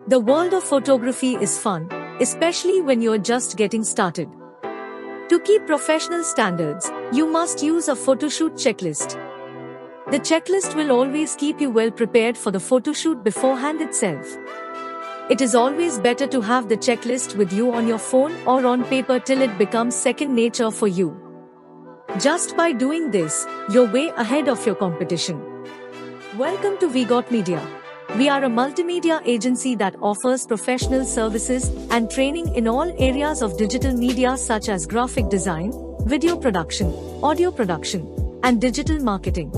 The world of photography is fun, especially when you're just getting started. To keep professional standards, you must use a Photoshoot checklist. The checklist will always keep you well prepared for the photoshoot beforehand itself. It is always better to have the checklist with you on your phone or on paper till it becomes second nature for you. Just by doing this, you're way ahead of your competition. Welcome to WeGotMedia. We are a multimedia agency that offers professional services and training in all areas of digital media such as graphic design, video production, audio production, and digital marketing.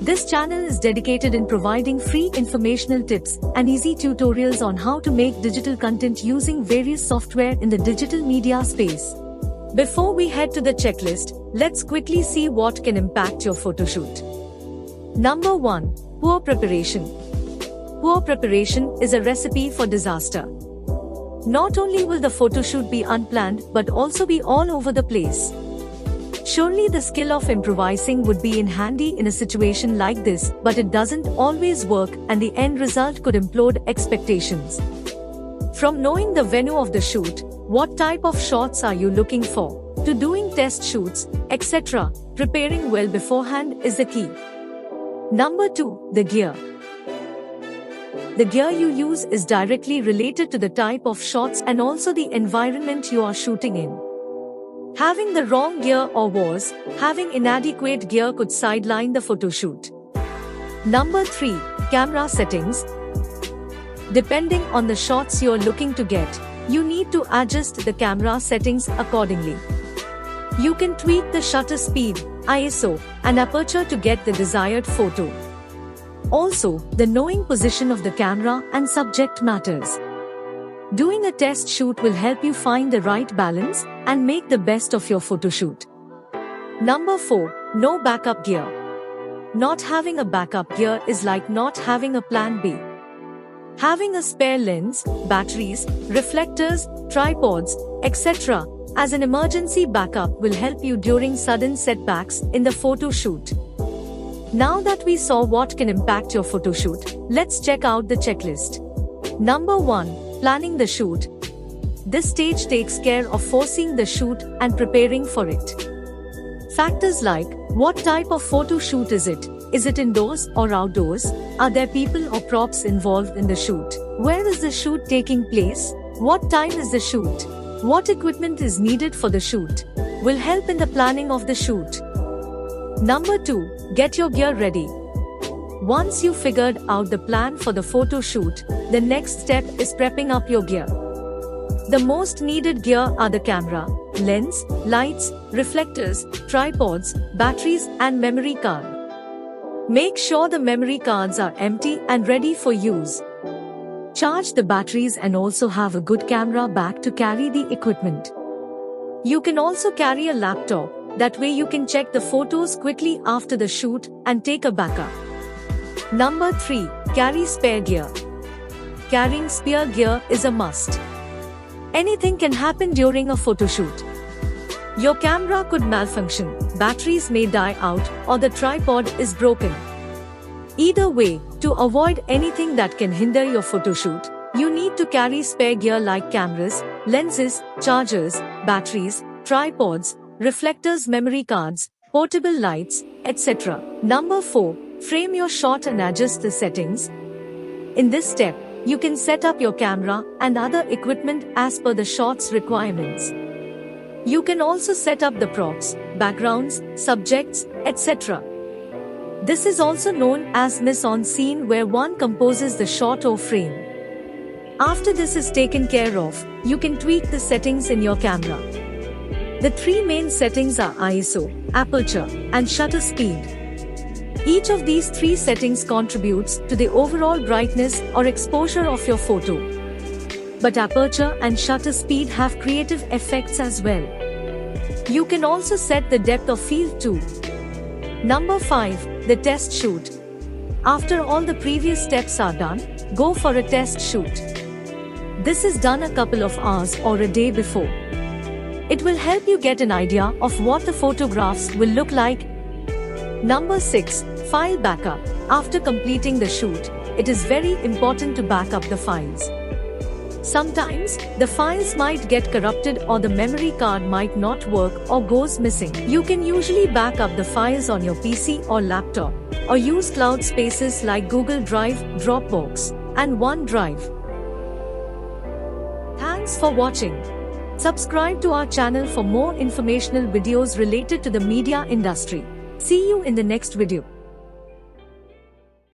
This channel is dedicated in providing free informational tips and easy tutorials on how to make digital content using various software in the digital media space. Before we head to the checklist, let's quickly see what can impact your photoshoot. Number 1. Poor preparation. Poor preparation is a recipe for disaster. Not only will the photoshoot be unplanned but also be all over the place. Surely the skill of improvising would be in handy in a situation like this, but it doesn't always work and the end result could implode expectations. From knowing the venue of the shoot, what type of shots are you looking for, to doing test shoots, etc., preparing well beforehand is the key. Number 2. The gear. The gear you use is directly related to the type of shots and also the environment you are shooting in. Having the wrong gear or worse, having inadequate gear could sideline the photoshoot. Number 3. Camera settings. Depending on the shots you're looking to get, you need to adjust the camera settings accordingly. You can tweak the shutter speed, ISO, and aperture to get the desired photo. Also, the knowing position of the camera and subject matters. Doing a test shoot will help you find the right balance and make the best of your photoshoot. Number 4. No backup gear. Not having a backup gear is like not having a plan B. Having a spare lens, batteries, reflectors, tripods, etc. as an emergency backup will help you during sudden setbacks in the photo shoot. Now that we saw what can impact your photoshoot, let's check out the checklist. Number 1. Planning the shoot. This stage takes care of foreseeing the shoot and preparing for it. Factors like, what type of photo shoot is it? Is it indoors or outdoors? Are there people or props involved in the shoot? Where is the shoot taking place? What time is the shoot? What equipment is needed for the shoot? Will help in the planning of the shoot. Number 2. Get your gear ready. Once you figured out the plan for the photo shoot, the next step is prepping up your gear. The most needed gear are the camera, lens, lights, reflectors, tripods, batteries, and memory card. Make sure the memory cards are empty and ready for use. Charge the batteries and also have a good camera bag to carry the equipment. You can also carry a laptop. That way you can check the photos quickly after the shoot and take a backup. Number 3. Carry spare gear. Carrying spare gear is a must. Anything can happen during a photoshoot. Your camera could malfunction, batteries may die out, or the tripod is broken. Either way, to avoid anything that can hinder your photoshoot, you need to carry spare gear like cameras, lenses, chargers, batteries, tripods, reflectors, memory cards, portable lights, etc. Number 4. Frame your shot and adjust the settings. In this step, you can set up your camera and other equipment as per the shot's requirements. You can also set up the props, backgrounds, subjects, etc. This is also known as mise-en-scene, where one composes the shot or frame. After this is taken care of, you can tweak the settings in your camera. The 3 main settings are ISO, aperture, and shutter speed. Each of these 3 settings contributes to the overall brightness or exposure of your photo. But aperture and shutter speed have creative effects as well. You can also set the depth of field too. Number 5. The test shoot. After all the previous steps are done, go for a test shoot. This is done a couple of hours or a day before. It will help you get an idea of what the photographs will look like. Number 6. File backup. After completing the shoot, it is very important to back up the files. Sometimes, the files might get corrupted or the memory card might not work or goes missing. You can usually back up the files on your PC or laptop, or use cloud spaces like Google Drive, Dropbox, and OneDrive. Thanks for watching. Subscribe to our channel for more informational videos related to the media industry. See you in the next video.